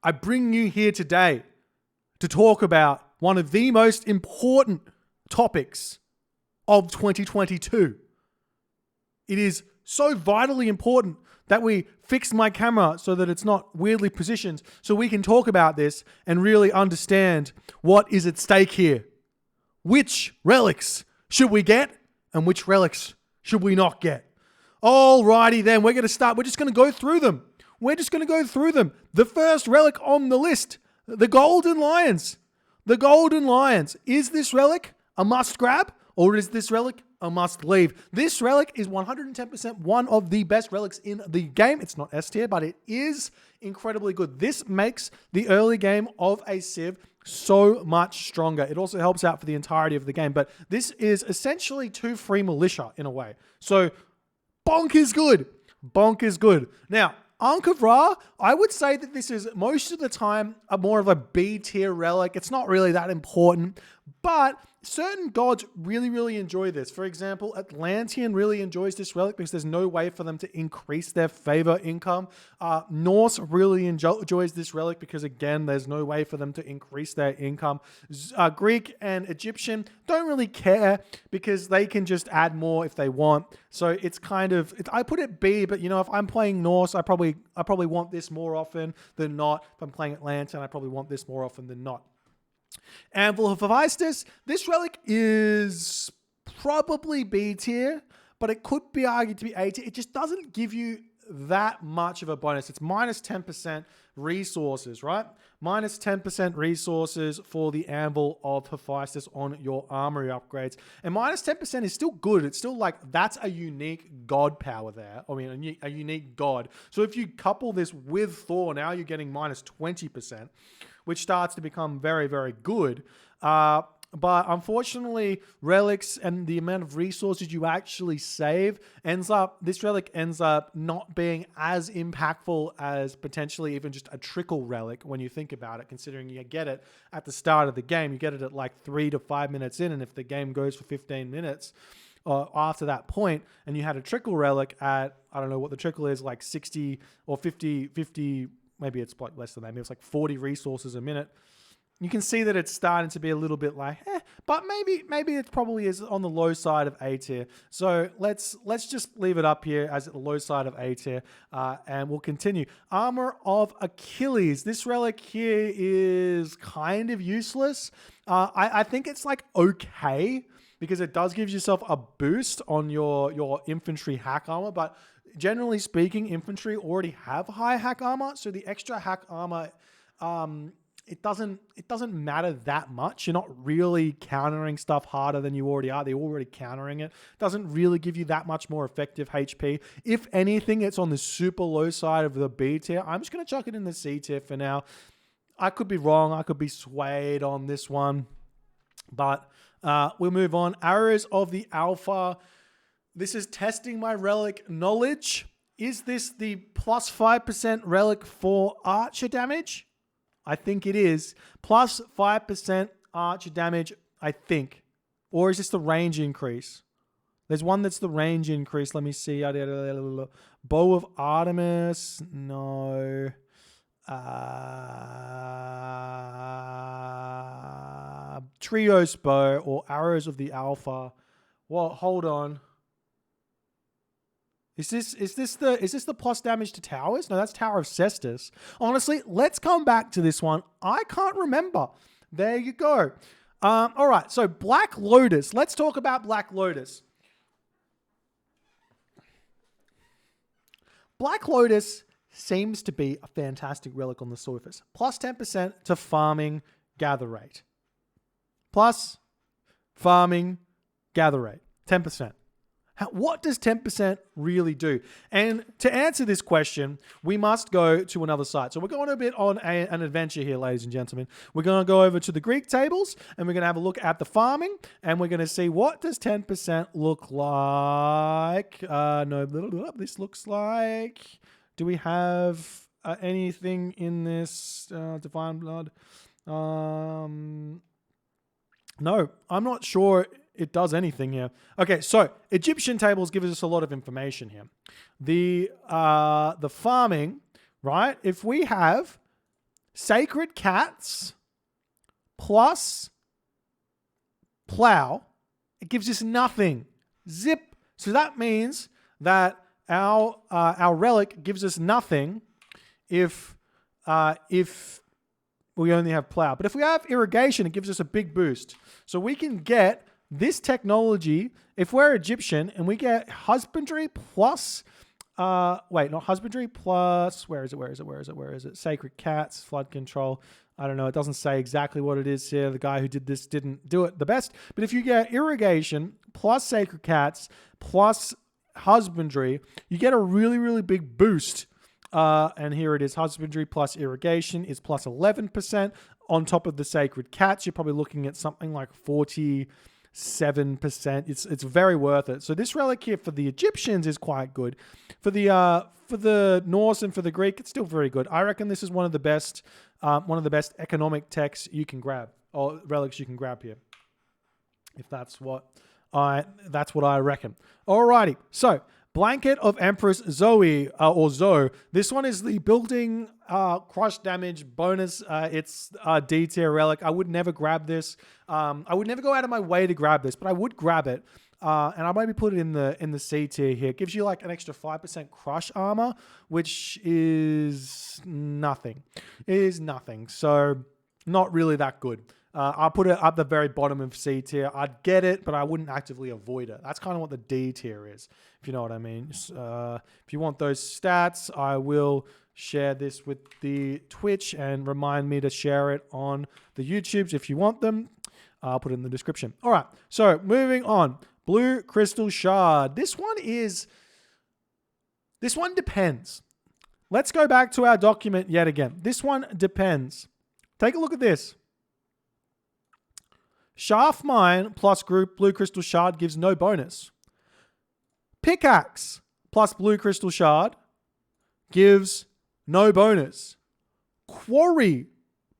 I bring you here today to talk about one of the most important topics of 2022. It is so vitally important that we fix my camera so that it's not weirdly positioned so we can talk about this and really understand what is at stake here. Which relics should we get and which relics should we not get? Alrighty then, we're going to start. We're just going to go through them. The first relic on the list, the Golden Lions. The Golden Lions. Is this relic a must grab or is this relic a must leave? This relic is 110% one of the best relics in the game. It's not S tier, but it is incredibly good. This makes the early game of a Civ so much stronger. It also helps out for the entirety of the game, but this is essentially 2 free militia in a way. So bonk is good. Now, Ankh of Ra, I would say that this is most of the time more of a B tier relic. It's not really that important, but certain gods really enjoy this. For example, Atlantean really enjoys this relic because there's no way for them to increase their favor income. Norse really enjoys this relic because, again, there's no way for them to increase their income. Greek and Egyptian don't really care because they can just add more if they want. So it's kind of, I put it B, but if I'm playing Norse, I probably want this more often than not. If I'm playing Atlantean, I probably want this more often than not. Anvil of Hephaestus, this relic is probably B tier, but it could be argued to be A tier. It just doesn't give you that much of a bonus. It's minus 10% resources, right? Minus 10% resources for the Anvil of Hephaestus on your armory upgrades. And minus 10% is still good. It's still like, that's a unique god power there. I mean, a unique god. So if you couple this with Thor, now you're getting minus 20%. Which starts to become very good. But unfortunately, relics and the amount of resources you actually save this relic ends up not being as impactful as potentially even just a trickle relic when you think about it, considering you get it at the start of the game. You get it at like 3 to 5 minutes in, and if the game goes for 15 minutes, after that point, and you had a trickle relic at, I don't know what the trickle is, like 60 or 50, maybe it's like less than that. Maybe it's like 40 resources a minute. You can see that it's starting to be a little bit like, but maybe it probably is on the low side of A tier. So let's just leave it up here as the low side of A tier, and we'll continue. Armor of Achilles. This relic here is kind of useless. I think it's like okay because it does give yourself a boost on your infantry hack armor, but generally speaking, infantry already have high hack armor, so the extra hack armor, it doesn't matter that much. You're not really countering stuff harder than you already are. They're already countering it. Doesn't really give you that much more effective HP. If anything, it's on the super low side of the B tier. I'm just going to chuck it in the C tier for now. I could be wrong. I could be swayed on this one, but we'll move on. Arrows of the Alpha. This is testing my relic knowledge. Is this the plus 5% relic for archer damage? I think it is. Plus 5% archer damage, I think. Or is this the range increase? There's one that's the range increase. Let me see. Bow of Artemis. No. Trios bow or arrows of the Alpha. Well, hold on. Is this the plus damage to towers? No, that's Tower of Cestus. Honestly, let's come back to this one. I can't remember. There you go. All right, so Black Lotus. Let's talk about Black Lotus. Black Lotus seems to be a fantastic relic on the surface. Plus 10% to farming gather rate. Plus farming gather rate. 10%. What does 10% really do? And to answer this question, we must go to another site. So we're going a bit on an adventure here, ladies and gentlemen. We're going to go over to the Greek tables, and we're going to have a look at the farming, and we're going to see what does 10% look like. No, this looks like... Do we have anything in this Divine Blood? No, I'm not sure it does anything here. Okay, so Egyptian tables give us a lot of information here. The farming, right? If we have Sacred Cats plus Plow, it gives us nothing. Zip. So that means that our relic gives us nothing if we only have Plow. But if we have Irrigation, it gives us a big boost. So we can get this technology if we're Egyptian, and we get Husbandry plus not Husbandry plus, where is it? Sacred Cats, Flood Control. I don't know. It doesn't say exactly what it is here. The guy who did this didn't do it the best. But if you get Irrigation plus Sacred Cats plus Husbandry, you get a really, really big boost. And here it is. Husbandry plus Irrigation is plus 11%. On top of the Sacred Cats, you're probably looking at something like 47%. It's very worth it. So this relic here for the Egyptians is quite good. For the Norse and for the Greek, it's still very good. I reckon this is one of the best economic techs you can grab, or relics you can grab here. If that's what I reckon. Alrighty, so Blanket of Empress Zoe or Zoe. This one is the building crush damage bonus. It's a D tier relic. I would never grab this. I would never go out of my way to grab this, but I would grab it. And I maybe put it in the C tier here. It gives you like an extra 5% crush armor, which is nothing. It is nothing. So not really that good. I'll put it at the very bottom of C tier. I'd get it, but I wouldn't actively avoid it. That's kind of what the D tier is, if you know what I mean. If you want those stats, I will share this with the Twitch and remind me to share it on the YouTubes if you want them. I'll put it in the description. All right, so moving on. Blue Crystal Shard. This one depends. Let's go back to our document yet again. This one depends. Take a look at this. Shaft Mine plus Blue Crystal Shard gives no bonus. Pickaxe plus Blue Crystal Shard gives no bonus. Quarry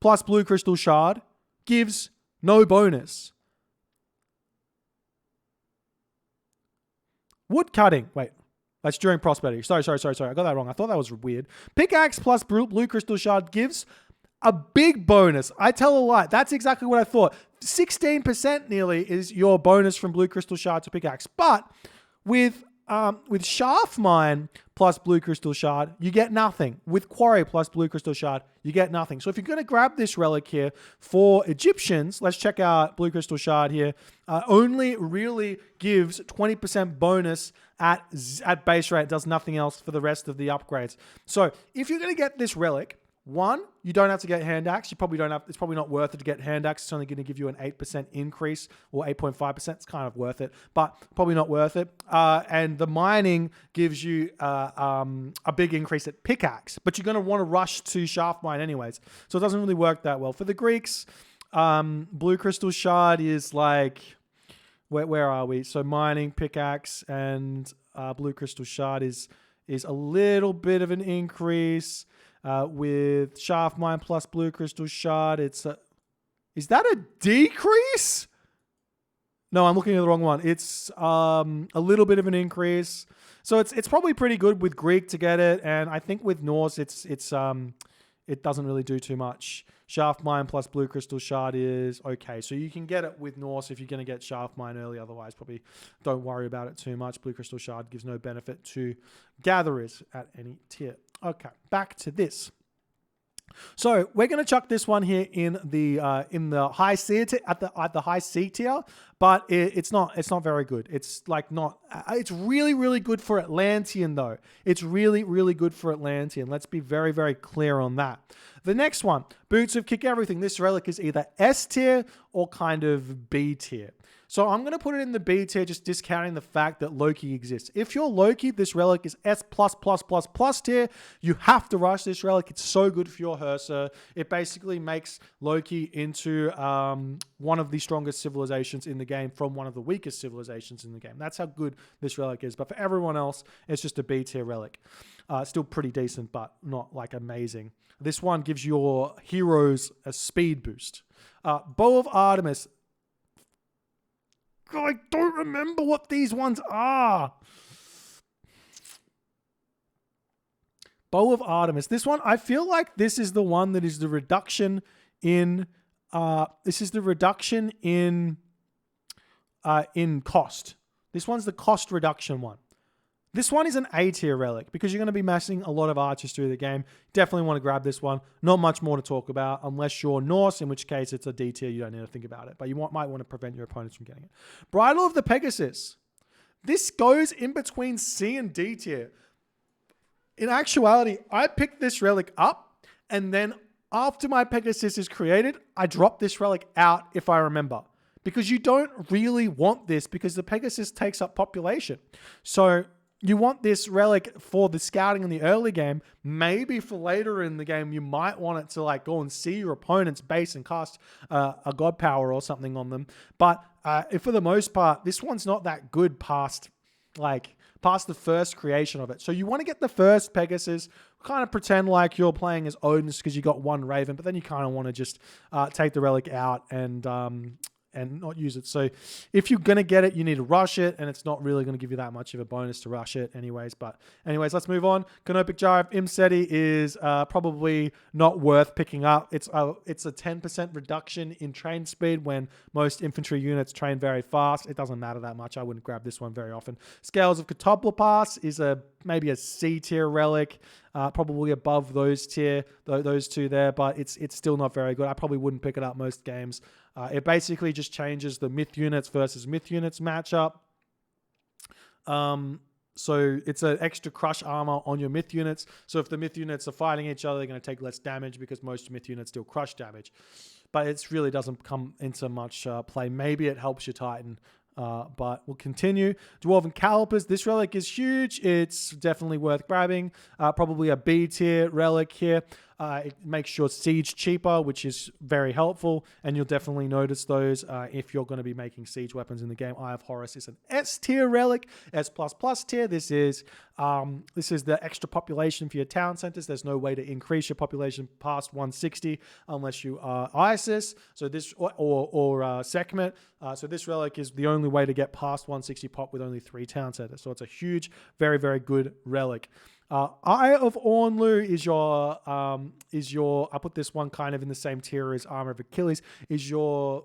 plus Blue Crystal Shard gives no bonus. Wood cutting. Wait, that's during prosperity. Sorry. I got that wrong. I thought that was weird. Pickaxe plus Blue Crystal Shard gives a big bonus. I tell a lie. That's exactly what I thought. 16% nearly is your bonus from Blue Crystal Shard to Pickaxe. But with Shaft Mine plus Blue Crystal Shard, you get nothing. With Quarry plus Blue Crystal Shard, you get nothing. So if you're going to grab this relic here for Egyptians, let's check out Blue Crystal Shard here. Only really gives 20% bonus at base rate. It does nothing else for the rest of the upgrades. So if you're going to get this relic, one, you don't have to get hand axe. You probably don't have. It's probably not worth it to get hand axe. It's only going to give you an 8% increase or 8.5%. It's kind of worth it, but probably not worth it. And the mining gives you a big increase at pickaxe, but you're going to want to rush to shaft mine anyways. So it doesn't really work that well for the Greeks. Blue Crystal Shard is like, where are we? So mining, pickaxe, and Blue Crystal Shard is a little bit of an increase. With Shaft Mine plus Blue Crystal Shard, is that a decrease? No, I'm looking at the wrong one. It's a little bit of an increase. So it's probably pretty good with Greek to get it, and I think with Norse it doesn't really do too much. Shaft Mine plus Blue Crystal Shard is okay. So you can get it with Norse if you're going to get Shaft Mine early. Otherwise, probably don't worry about it too much. Blue Crystal Shard gives no benefit to gatherers at any tier. Okay, back to this. So we're going to chuck this one here in the high C tier, at the high C tier, but it's not very good. It's like not. It's really, really good for Atlantean though. It's really, really good for Atlantean. Let's be very, very clear on that. The next one, Boots of Kick Everything. This relic is either S tier or kind of B tier. So I'm going to put it in the B tier, just discounting the fact that Loki exists. If you're Loki, this relic is S++++ tier. You have to rush this relic. It's so good for your Hersa. It basically makes Loki into one of the strongest civilizations in the game from one of the weakest civilizations in the game. That's how good this relic is. But for everyone else, it's just a B tier relic. Still pretty decent, but not like amazing. This one gives your heroes a speed boost. Bow of Artemis. God, I don't remember what these ones are. Bow of Artemis. This one, I feel like this is the one that is the reduction in in cost. This one's the cost reduction one. This one is an A tier relic because you're going to be massing a lot of archers through the game. Definitely want to grab this one. Not much more to talk about unless you're Norse, in which case it's a D tier. You don't need to think about it, but you might want to prevent your opponents from getting it. Bridle of the Pegasus. This goes in between C and D tier. In actuality, I picked this relic up, and then after my Pegasus is created, I drop this relic out if I remember. Because you don't really want this because the Pegasus takes up population. So you want this relic for the scouting in the early game. Maybe for later in the game, you might want it to like go and see your opponent's base and cast a god power or something on them. But for the most part, this one's not that good past the first creation of it. So you want to get the first Pegasus, kind of pretend like you're playing as Odin's because you got one Raven, but then you kind of want to just take the relic out and not use it. So if you're going to get it, you need to rush it, and it's not really going to give you that much of a bonus to rush it anyways. But anyways, let's move on. Canopic Gyre Imseti is probably not worth picking up. It's a 10% reduction in train speed when most infantry units train very fast. It doesn't matter that much. I wouldn't grab this one very often. Scales of Catoplopas is maybe a C tier relic. Probably above those two there, but it's still not very good. I probably wouldn't pick it up most games. It basically just changes the myth units versus myth units matchup. So it's an extra crush armor on your myth units. So if the myth units are fighting each other, they're going to take less damage because most myth units deal crush damage. But it really doesn't come into much play. Maybe it helps your Titan. But we'll continue. Dwarven Calipers. This relic is huge. It's definitely worth grabbing. Probably a B tier relic here. It makes your siege cheaper, which is very helpful, and you'll definitely notice those if you're going to be making siege weapons in the game. Eye of Horus is an S tier relic, S++ tier. This is the extra population for your town centers. There's no way to increase your population past 160 unless you are ISIS. So this or Sekhmet. So this relic is the only way to get past 160 pop with only 3 town centers. So it's a huge, very, very good relic. Eye of Ornlu is your, I put this one kind of in the same tier as Armor of Achilles, is your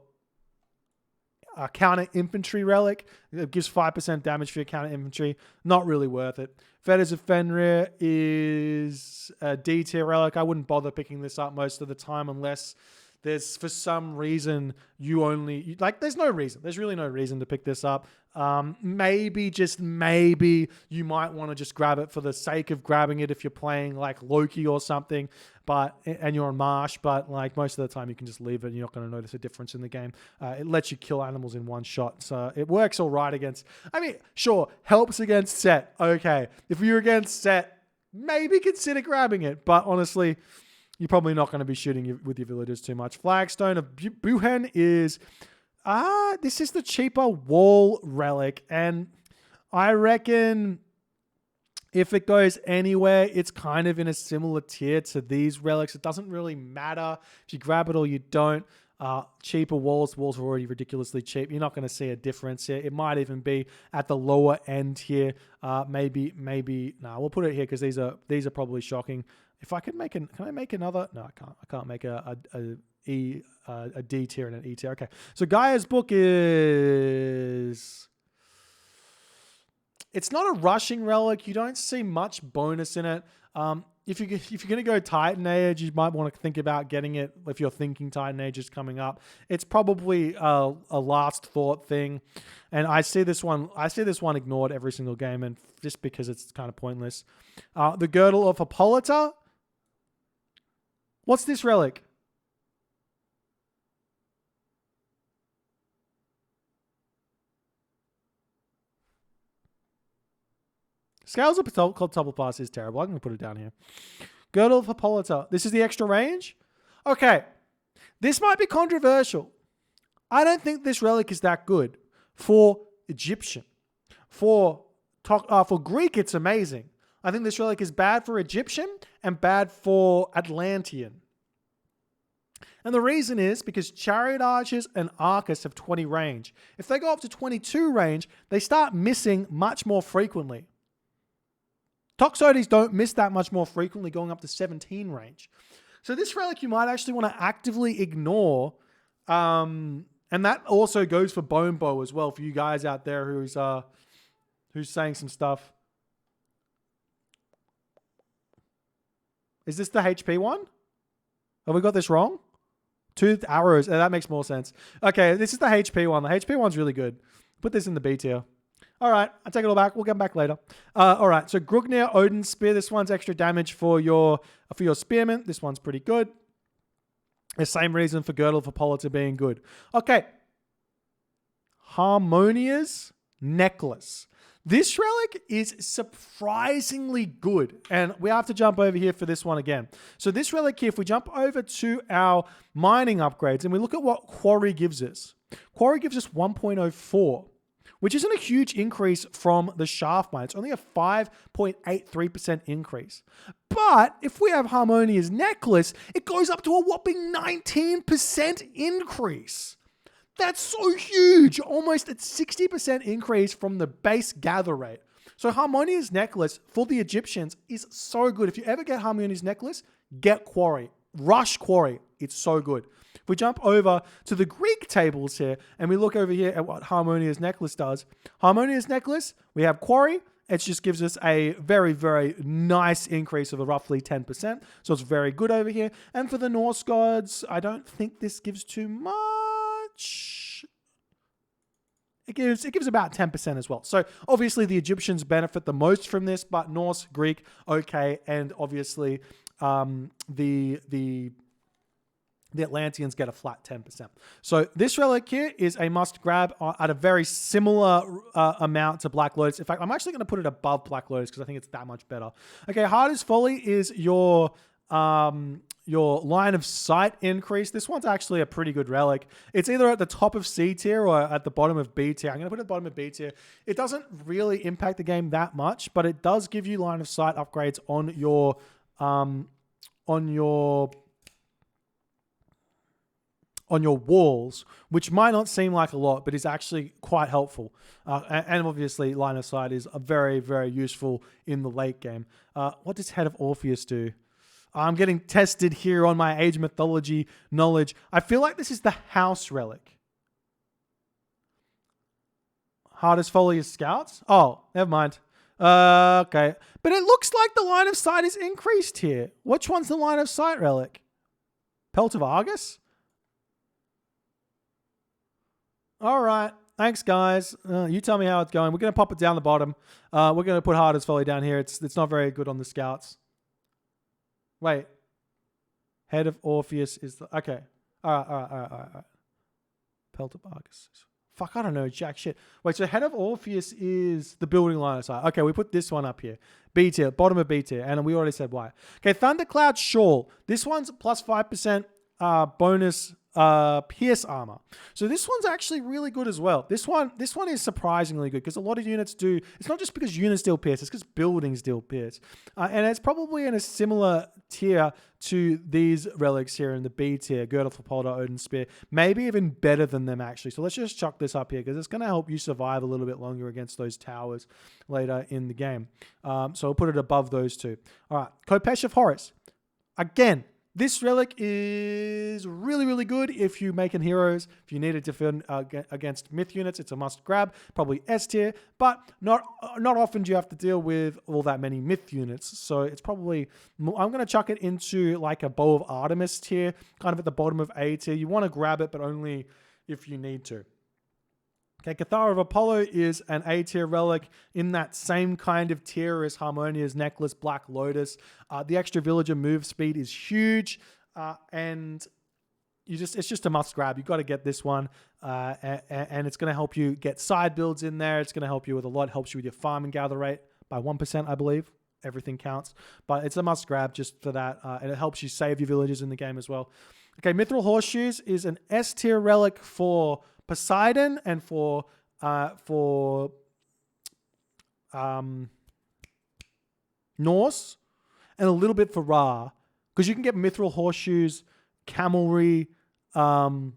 counter infantry relic. It gives 5% damage for your counter infantry. Not really worth it. Fetters of Fenrir is a D tier relic. I wouldn't bother picking this up most of the time unless there's for some reason there's no reason. There's really no reason to pick this up. Maybe, just maybe, you might want to just grab it for the sake of grabbing it if you're playing like Loki or something, and you're on Marsh, but like most of the time you can just leave it and you're not going to notice a difference in the game. It lets you kill animals in one shot. So it works all right against, sure, helps against Set. Okay. If you're against Set, maybe consider grabbing it. But honestly, you're probably not going to be shooting with your villagers too much. Flagstone of Buhen is, this is the cheaper wall relic. And I reckon if it goes anywhere, it's kind of in a similar tier to these relics. It doesn't really matter if you grab it or you don't. Cheaper walls. Walls are already ridiculously cheap. You're not going to see a difference here. It might even be at the lower end here. Maybe. We'll put it here because these are probably shocking. If I could can I make another? No, I can't. I can't make a D tier and an E tier. Okay. So Gaia's book is, it's not a rushing relic. You don't see much bonus in it. If you're going to go Titan Age, you might want to think about getting it if you're thinking Titan Age is coming up. It's probably a last thought thing. And I see this one ignored every single game, and just because it's kind of pointless. The Girdle of Hippolyta. What's this relic? Scales of Catoplopas is terrible. I'm going to put it down here. Girdle of Hippolyta. This is the extra range? Okay. This might be controversial. I don't think this relic is that good for Egyptian. For Greek, it's amazing. I think this relic is bad for Egyptian and bad for Atlantean. And the reason is because Chariot Archers and Arcus have 20 range. If they go up to 22 range, they start missing much more frequently. Toxotes don't miss that much more frequently, going up to 17 range. So this relic you might actually want to actively ignore. And that also goes for Bone Bow as well, for you guys out there who's saying some stuff. Is this the HP one? Have we got this wrong? Toothed arrows. That makes more sense. Okay, this is the HP one. The HP one's really good. Put this in the B tier. All right, I'll take it all back. We'll get back later. All right, so Grugnir Odin's Spear. This one's extra damage for your spearman. This one's pretty good. The same reason for Girdle for Politer being good. Okay. Harmonia's Necklace. This relic is surprisingly good. And we have to jump over here for this one again. So this relic here, if we jump over to our mining upgrades and we look at what Quarry gives us. Quarry gives us 1.04, which isn't a huge increase from the shaft mine. It's only a 5.83% increase. But if we have Harmonia's Necklace, it goes up to a whopping 19% increase. That's so huge, almost a 60% increase from the base gather rate. So Harmonia's Necklace for the Egyptians is so good. If you ever get Harmonia's Necklace, get Quarry. Rush Quarry. It's so good. If we jump over to the Greek tables here and we look over here at what Harmonia's Necklace does. Harmonia's Necklace, we have Quarry. It just gives us a very, very nice increase of roughly 10%. So it's very good over here. And for the Norse gods, I don't think this gives too much. It gives about 10% as well. So obviously the Egyptians benefit the most from this, but Norse, Greek, okay, and obviously the Atlanteans get a flat 10%. So this relic here is a must grab at a very similar amount to Black Lotus. In fact, I'm actually going to put it above Black Lotus because I think it's that much better. Okay, Hardest Folly is your line of sight increase. This one's actually a pretty good relic. It's either at the top of C tier or at the bottom of B tier. I'm going to put it at the bottom of B tier. It doesn't really impact the game that much, but it does give you line of sight upgrades on your walls, which might not seem like a lot, but is actually quite helpful. And obviously, line of sight is very, very useful in the late game. What does Head of Orpheus do? I'm getting tested here on my age mythology knowledge. I feel like this is the house relic. Hardest Folly is scouts? Oh, never mind. Okay. But it looks like the line of sight is increased here. Which one's the line of sight relic? Pelt of Argus? All right. Thanks, guys. You tell me how it's going. We're going to pop it down the bottom. We're going to put Hardest Folly down here. It's not very good on the scouts. Wait. Head of Orpheus is the... Okay. All right. Pelt of Argus. Fuck, I don't know. Jack shit. Wait, so Head of Orpheus is the building line of sight. Okay, we put this one up here. B tier. Bottom of B tier. And we already said why. Okay, Thundercloud Shawl. This one's plus 5% bonus pierce armor. So this one's actually really good as well. This one is surprisingly good because a lot of units do. It's not just because units deal pierce, it's because buildings deal pierce. And it's probably in a similar tier to these relics here in the B tier, Girdle for Polder, Odin's Spear. Maybe even better than them actually. So let's just chuck this up here because it's going to help you survive a little bit longer against those towers later in the game. So we'll put it above those two. All right, Kopesh of Horus. Again, this relic is really, really good if you're making heroes. If you need to defend against myth units, it's a must grab. Probably S tier, but not often do you have to deal with all that many myth units. So it's probably, I'm going to chuck it into like a Bow of Artemis tier, kind of at the bottom of A tier. You want to grab it, but only if you need to. Okay, Cathar of Apollo is an A tier relic in that same kind of tier as Harmonia's Necklace, Black Lotus. The extra villager move speed is huge, and it's just a must grab. You got to get this one, and it's going to help you get side builds in there. It's going to help you with a lot. Helps you with your farm and gather rate by 1%, I believe. Everything counts, but it's a must grab just for that, and it helps you save your villagers in the game as well. Okay, Mithril Horseshoes is an S tier relic for Poseidon and for Norse, and a little bit for Ra, because you can get Mithril Horseshoes, Camelry, Mithril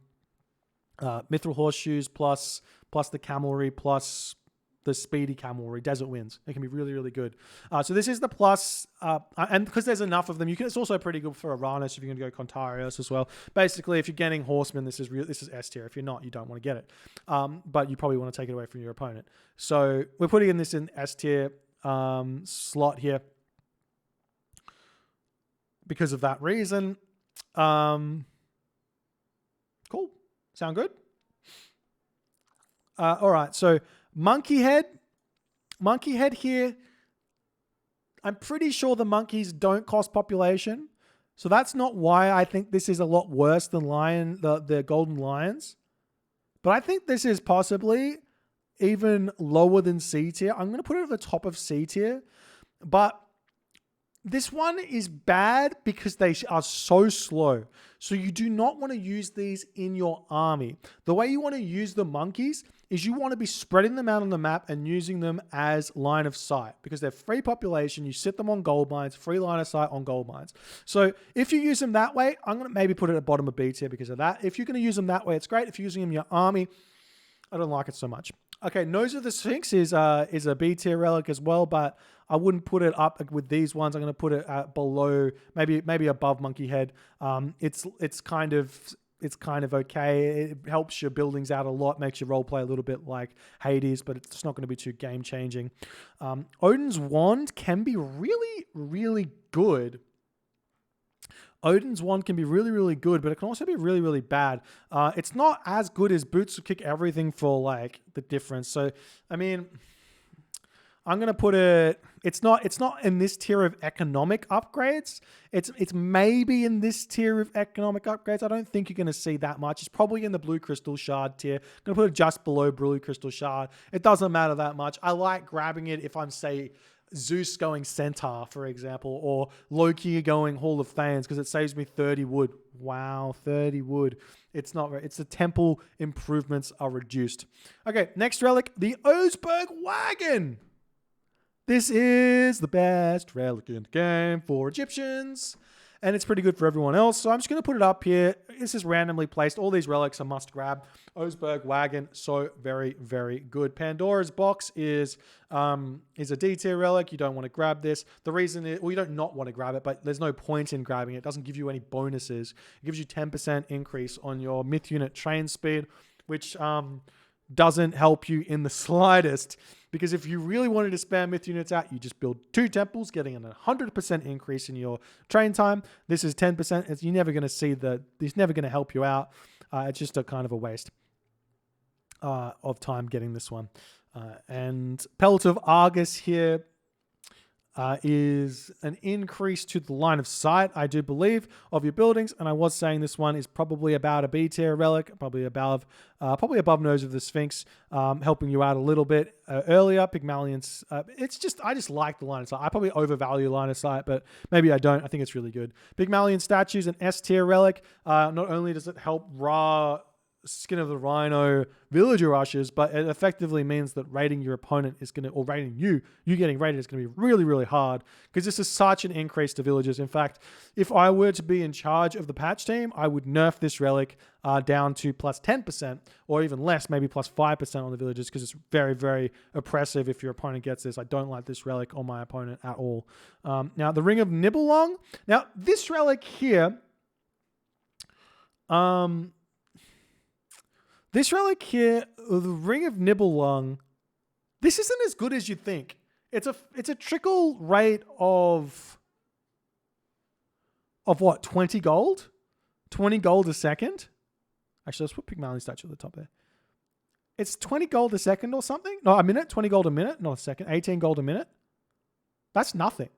Horseshoes plus the Camelry plus the speedy cavalry, Desert Winds. It can be really, really good. So this is the plus, and because there's enough of them, it's also pretty good for Uranus if you're going to go Contarius as well. Basically, if you're getting horsemen, this is S tier. If you're not, you don't want to get it. But you probably want to take it away from your opponent. So we're putting this in S tier slot here because of that reason. Cool. Sound good? All right, so monkey head here. I'm pretty sure the monkeys don't cost population, so that's not why I think this is a lot worse than the golden lions. But I think this is possibly even lower than C tier. I'm going to put it at the top of C tier, but this one is bad because they are so slow. So you do not want to use these in your army. The way you want to use the monkeys is you want to be spreading them out on the map and using them as line of sight because they're free population. You sit them on gold mines, free line of sight on gold mines. So if you use them that way, I'm going to maybe put it at the bottom of B tier because of that. If you're going to use them that way, it's great. If you're using them in your army, I don't like it so much. Okay, Nose of the Sphinx is a B tier relic as well, but I wouldn't put it up with these ones. I'm going to put it below, maybe above Monkey Head. It's kind of okay. It helps your buildings out a lot, makes your role play a little bit like Hades, but it's not going to be too game changing. Odin's Wand can be really, really good. Odin's Wand can be really, really good, but it can also be really, really bad. It's not as good as Boots to kick everything for like the difference. So, I mean, I'm gonna put it. It's not in this tier of economic upgrades. It's maybe in this tier of economic upgrades. I don't think you're gonna see that much. It's probably in the Blue Crystal Shard tier. I'm gonna put it just below Blue Crystal Shard. It doesn't matter that much. I like grabbing it if I'm say Zeus going Centaur, for example, or Loki going Hall of Thanes because it saves me 30 wood. Wow, 30 wood. It's not right. It's the temple improvements are reduced. Okay, next relic, the Oseberg Wagon. This is the best relic in the game for Egyptians, and it's pretty good for everyone else. So I'm just going to put it up here. This is randomly placed. All these relics are must grab. Oseberg Wagon, so very, very good. Pandora's Box is a D tier relic. You don't want to grab this. The reason is, well, you don't not want to grab it, but there's no point in grabbing it. It doesn't give you any bonuses. It gives you 10% increase on your myth unit train speed, which doesn't help you in the slightest. Because if you really wanted to spam myth units out, you just build 2 temples, getting an 100% increase in your train time. This is 10%. You're never going to see it's never going to help you out. It's just a kind of a waste of time getting this one. And Pellet of Argus here is an increase to the line of sight, I do believe, of your buildings. And I was saying this one is probably about a B tier relic, probably above Nose of the Sphinx, helping you out a little bit earlier. Pygmalion's, I just like the line of sight. I probably overvalue line of sight, but maybe I don't. I think it's really good. Pygmalion statues, an S tier relic. Not only does it help Ra Skin of the Rhino villager rushes, but it effectively means that raiding your opponent is going to, or raiding you getting raided is going to be really, really hard because this is such an increase to villagers. In fact, if I were to be in charge of the patch team, I would nerf this relic down to plus 10% or even less, maybe plus 5% on the villagers because it's very, very oppressive if your opponent gets this. I don't like this relic on my opponent at all. Now, the Ring of Nibelung. Now, this relic here, the Ring of Nibelung, this isn't as good as you'd think. It's a trickle rate of what, 20 gold? 20 gold a second? Actually, let's put Pygmalion statue at the top there. It's 20 gold a second or something? No, a minute? 20 gold a minute? Not a second. 18 gold a minute? That's nothing.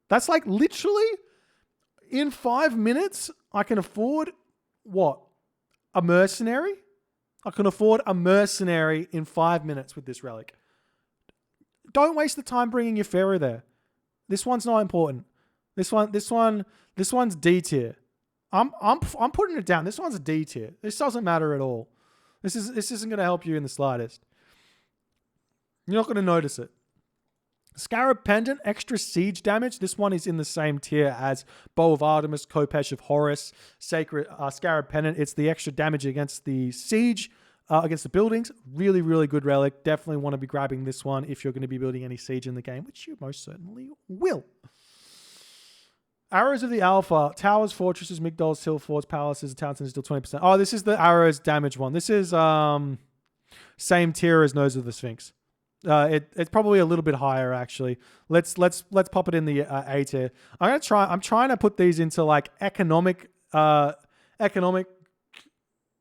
That's like literally in 5 minutes, I can afford what? A mercenary? I can afford a mercenary in 5 minutes with this relic. Don't waste the time bringing your pharaoh there. This one's not important. This one's D tier. I'm putting it down. This one's a D tier. This doesn't matter at all. This isn't going to help you in the slightest. You're not going to notice it. Scarab Pendant, extra siege damage. This one is in the same tier as Bow of Artemis, Khopesh of Horus, Sacred Scarab Pendant. It's the extra damage against the siege against the buildings. Really, really good relic. Definitely want to be grabbing this one if you're going to be building any siege in the game, which you most certainly will. Arrows of the Alpha. Towers, fortresses, migdols, hill forts, palaces, town centers deal 20%. Oh, this is the arrows damage one. This is same tier as Nose of the Sphinx. It's probably a little bit higher actually. Let's pop it in the A tier. I'm trying to put these into like economic,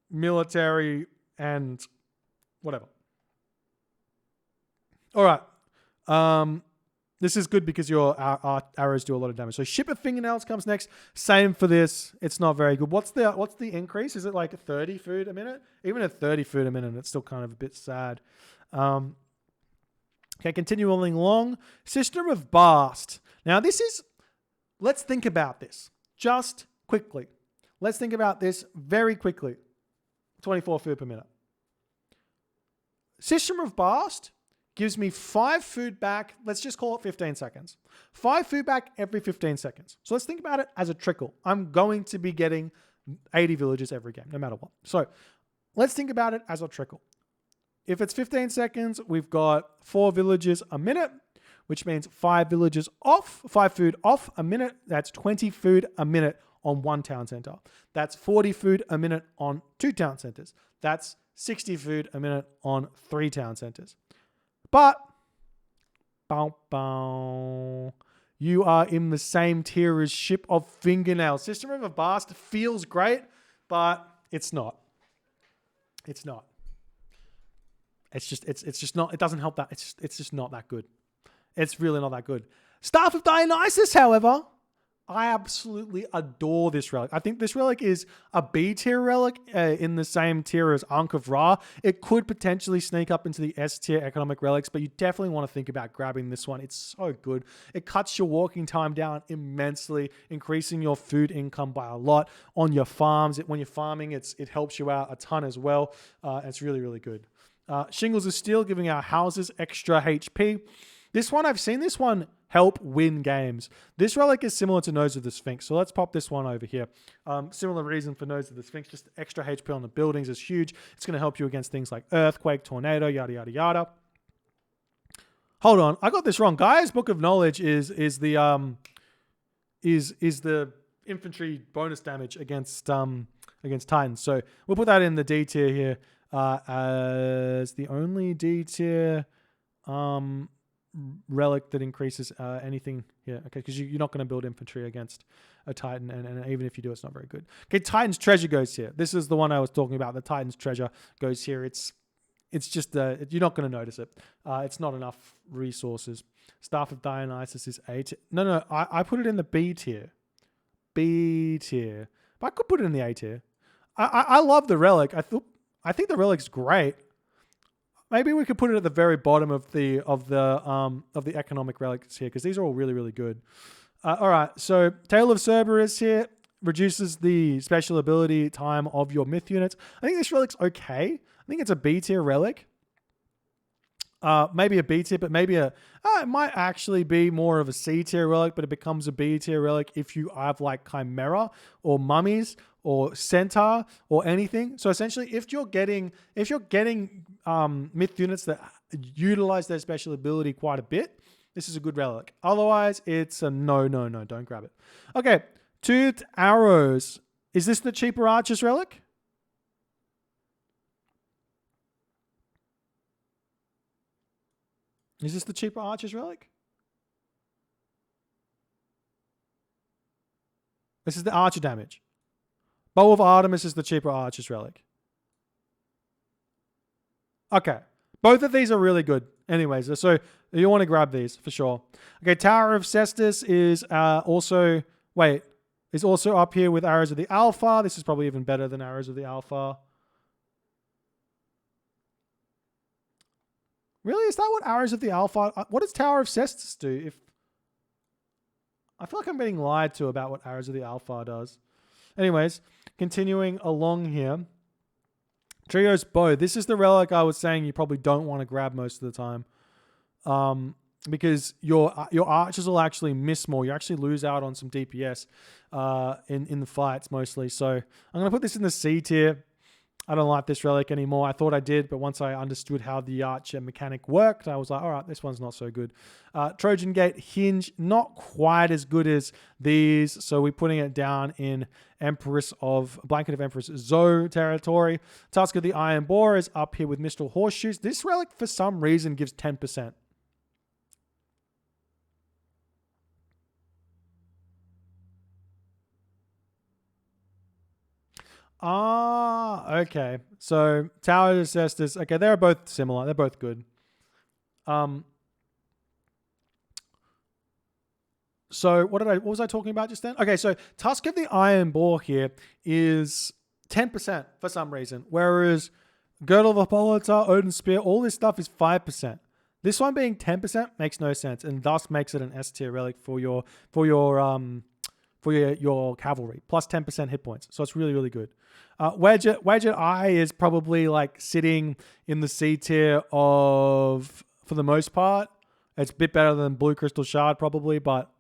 military, and whatever. All right. This is good because your arrows do a lot of damage. So Ship of Fingernails comes next. Same for this. It's not very good. What's the increase? Is it like 30 food a minute? Even at 30 food a minute, it's still kind of a bit sad. Okay, continuing along. System of Bast. Now let's think about this just quickly. Let's think about this very quickly. 24 food per minute. System of Bast gives me 5 food back. Let's just call it 15 seconds. 5 food back every 15 seconds. So let's think about it as a trickle. I'm going to be getting 80 villages every game, no matter what. So let's think about it as a trickle. If it's 15 seconds, we've got 4 villages a minute, which means 5 villages off, 5 food off a minute. That's 20 food a minute on 1 town center. That's 40 food a minute on 2 town centers. That's 60 food a minute on 3 town centers. But you are in the same tier as Ship of Fingernails. System of Bast feels great, but it's not. It's not. It's just not. It doesn't help that. It's just not that good. It's really not that good. Staff of Dionysus, however, I absolutely adore this relic. I think this relic is a B tier relic in the same tier as Ankh of Ra. It could potentially sneak up into the S tier economic relics, but you definitely want to think about grabbing this one. It's so good. It cuts your walking time down immensely, increasing your food income by a lot on your farms. When you're farming, it helps you out a ton as well. It's really, really good. Shingles of Steel, giving our houses extra HP. This one, I've seen this one help win games. This relic is similar to Nose of the Sphinx. So let's pop this one over here. Similar reason for Nose of the Sphinx, just extra HP on the buildings is huge. It's going to help you against things like earthquake, tornado, yada, yada, yada. Hold on. I got this wrong. Gaia's Book of Knowledge is the infantry bonus damage against Titans. So we'll put that in the D tier here. As the only D tier relic that increases anything here. Okay, because you're not going to build infantry against a Titan, and even if you do, it's not very good. Okay, Titan's Treasure goes here. This is the one I was talking about. The Titan's Treasure goes here. It's just you're not going to notice it. It's not enough resources. Staff of Dionysus is A tier. No, I put it in the B tier. B tier. But I could put it in the A tier. I love the relic. I think the relic's great. Maybe we could put it at the very bottom of the economic relics here, because these are all really, really good. All right, so Tale of Cerberus here reduces the special ability time of your myth units. I think this relic's okay. I think it's a B tier relic. Maybe a B tier, but maybe it might actually be more of a C tier relic, but it becomes a B tier relic if you have like Chimera or Mummies or Centaur or anything. So essentially, if you're getting myth units that utilize their special ability quite a bit, this is a good relic. Otherwise, it's a no, don't grab it. Okay, Toothed Arrows. Is this the cheaper Archer's relic? Is this the cheaper Archer's relic? This is the Archer damage. Bow of Artemis is the cheaper Archer's relic. Okay. Both of these are really good. Anyways, so you want to grab these for sure. Okay, Tower of Cestus is also up here with Arrows of the Alpha. This is probably even better than Arrows of the Alpha. Really? Is that what Arrows of the Alpha... What does Tower of Cestus do? I feel like I'm being lied to about what Arrows of the Alpha does. Anyways, continuing along here. Trio's Bow. This is the relic I was saying you probably don't want to grab most of the time. Because your archers will actually miss more. You actually lose out on some DPS in the fights mostly. So I'm going to put this in the C tier. I don't like this relic anymore. I thought I did, but once I understood how the archer mechanic worked, I was like, all right, this one's not so good. Trojan Gate Hinge, not quite as good as these. So we're putting it down in Blanket of Empress Zoe territory. Tusk of the Iron Boar is up here with Mistral Horseshoes. This relic, for some reason, gives 10%. Okay. So Tower of Cestus. Okay, they're both similar. They're both good. So what was I talking about just then? Okay, so Tusk of the Iron Boar here is 10% for some reason, whereas Girdle of Hippolyta, Odin Spear, all this stuff is 5%. This one being 10% makes no sense, and thus makes it an S tier relic for your cavalry, plus 10% hit points. So it's really, really good. Wedget Eye is probably like sitting in the C tier for the most part. It's a bit better than Blue Crystal Shard probably, but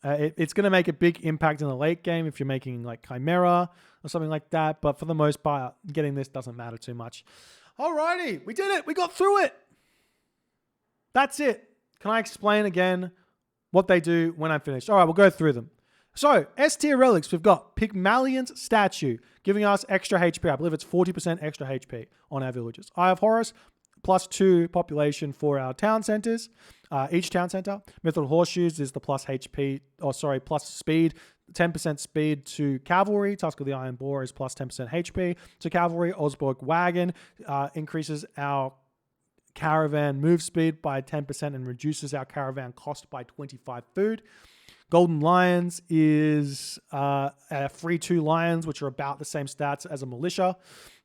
it's going to make a big impact in the late game if you're making like Chimera or something like that. But for the most part, getting this doesn't matter too much. Alrighty, we did it. We got through it. That's it. Can I explain again what they do when I'm finished? All right, we'll go through them. So, S tier relics, we've got Pygmalion's statue, giving us extra HP. I believe it's 40% extra HP on our villagers. Eye of Horus, plus 2 population for our town centers, each town center. Mithril Horseshoes is the plus speed, 10% speed to cavalry. Tusk of the Iron Boar is plus 10% HP to cavalry. Osborg Wagon increases our caravan move speed by 10% and reduces our caravan cost by 25 food. Golden Lions is free 2 lions, which are about the same stats as a militia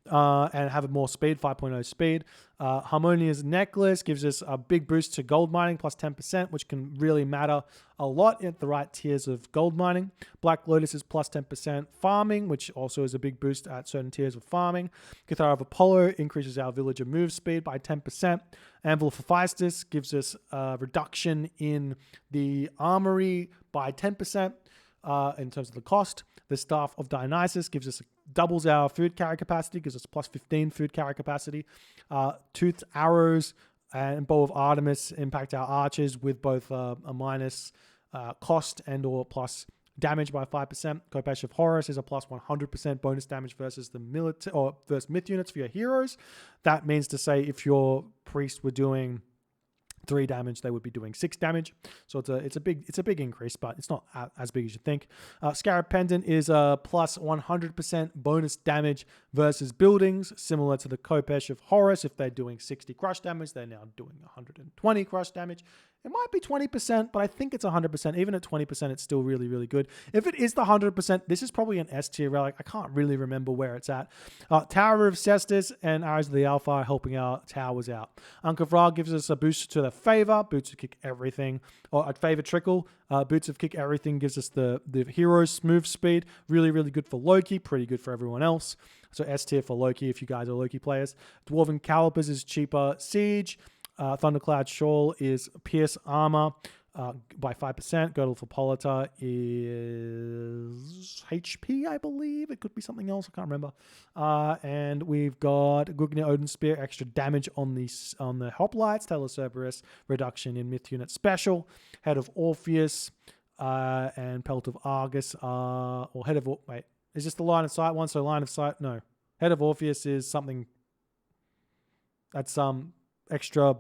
and have more speed, 5.0 speed. Harmonia's Necklace gives us a big boost to gold mining, plus 10%, which can really matter a lot at the right tiers of gold mining. Black Lotus is plus 10% farming, which also is a big boost at certain tiers of farming. Cathar of Apollo increases our villager move speed by 10%. Anvil of Hephaestus gives us a reduction in the armory by 10% in terms of the cost. The Staff of Dionysus doubles our food carry capacity, gives us plus 15 food carry capacity. Toothed Arrows and Bow of Artemis impact our archers with both a minus cost and or plus damage by 5%. Kopesh of Horus is a plus 100% bonus damage versus versus myth units for your heroes. That means to say if your priest were doing 3 damage, they would be doing 6 damage. So it's a big increase, but it's not as big as you think. Scarab Pendant is a plus 100% bonus damage versus buildings, similar to the Kopesh of Horus. If they're doing 60 crush damage, they're now doing 120 crush damage. It might be 20%, but I think it's 100%. Even at 20%, it's still really, really good. If it is the 100%, this is probably an S tier relic. I can't really remember where it's at. Tower of Cestus and Arrows of the Alpha are helping our towers out. Ankh of Ra gives us a boost to the favor. Boots of Kick Everything. Or a favor trickle. Boots of Kick Everything gives us the hero's move speed. Really, really good for Loki. Pretty good for everyone else. So S tier for Loki if you guys are Loki players. Dwarven Calipers is cheaper siege. Thundercloud Shawl is Pierce Armor by 5%. Girdle of Hippolyta is HP, I believe. It could be something else. I can't remember. And we've got Gugnir Odin Spear, extra damage on the Hoplites. Tail of Cerberus, reduction in myth unit special. Head of Orpheus and Pelt of Argus is this the line of sight one? So line of sight, no. Head of Orpheus is something that's extra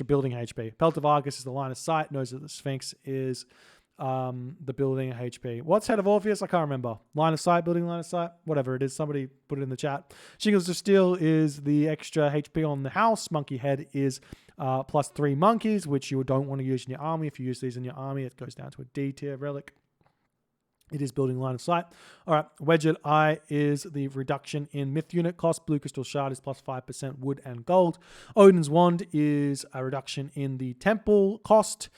building HP. Pelt of Argus is the line of sight. Nose of the Sphinx is the building HP. What's Head of Orpheus? I can't remember. Line of sight, building line of sight, whatever it is. Somebody put it in the chat. Shingles of Steel is the extra HP on the house. Monkey Head is plus 3 monkeys, which you don't want to use in your army. If you use these in your army, it goes down to a D tier relic. It is building line of sight. All right, Wedged Eye is the reduction in myth unit cost. Blue Crystal Shard is plus 5% wood and gold. Odin's Wand is a reduction in the temple cost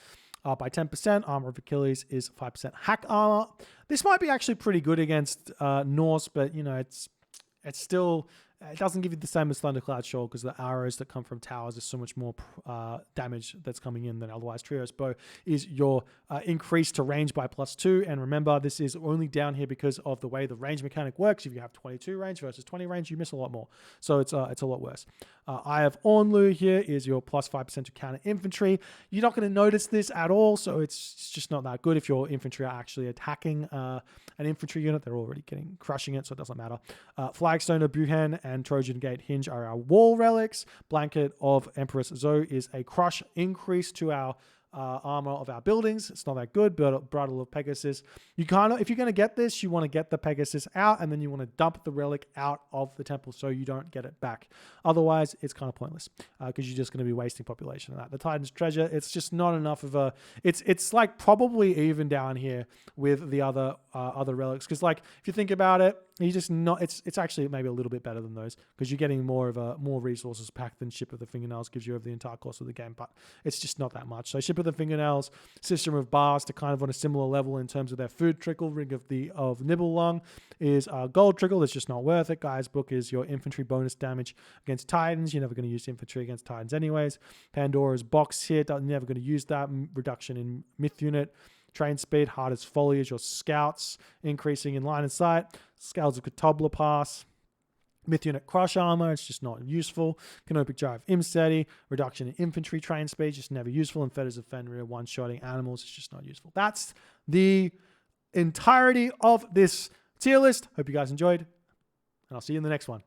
by 10%. Armor of Achilles is 5% hack armor. This might be actually pretty good against Norse, but you know it's still It doesn't give you the same as Thundercloud, sure, because the arrows that come from towers is so much more damage that's coming in than otherwise. Trios Bow is your increase to range by +2. And remember, this is only down here because of the way the range mechanic works. If you have 22 range versus 20 range, you miss a lot more. So it's a lot worse. Eye of Ornlu here is your +5% to counter infantry. You're not going to notice this at all, so it's just not that good. If your infantry are actually attacking an infantry unit, they're already crushing it, so it doesn't matter. Flagstone of Buhan and Trojan Gate Hinge are our wall relics. Blanket of Empress Zoe is a crush increase to our armor of our buildings. It's not that good. Bridle of Pegasus. You if you're going to get this, you want to get the Pegasus out, and then you want to dump the relic out of the temple so you don't get it back. Otherwise, it's kind of pointless because you're just going to be wasting population of that. The Titan's Treasure, it's just not enough of a. It's like probably even down here with the other relics, because like if you think about it, you just not. It's actually maybe a little bit better than those because you're getting more resources packed than Ship of the Fingernails gives you over the entire course of the game, but it's just not that much. So Ship of the Fingernails, System of Bast are kind of on a similar level in terms of their food trickle. Ring of Nibelung is gold trickle. That's just not worth it. Guy's Book is your infantry bonus damage against Titans. You're never going to use infantry against Titans anyways. Pandora's Box here, never going to use that. Reduction in myth unit. Train speed, hard as folly is your scouts, increasing in line of sight. Scales of Catobla Pass. Myth unit crush armor, it's just not useful. Canopic Jar of Imsteady, reduction in infantry train speed, just never useful. And Fetters of Fenrir, one-shotting animals, it's just not useful. That's the entirety of this tier list. Hope you guys enjoyed, and I'll see you in the next one.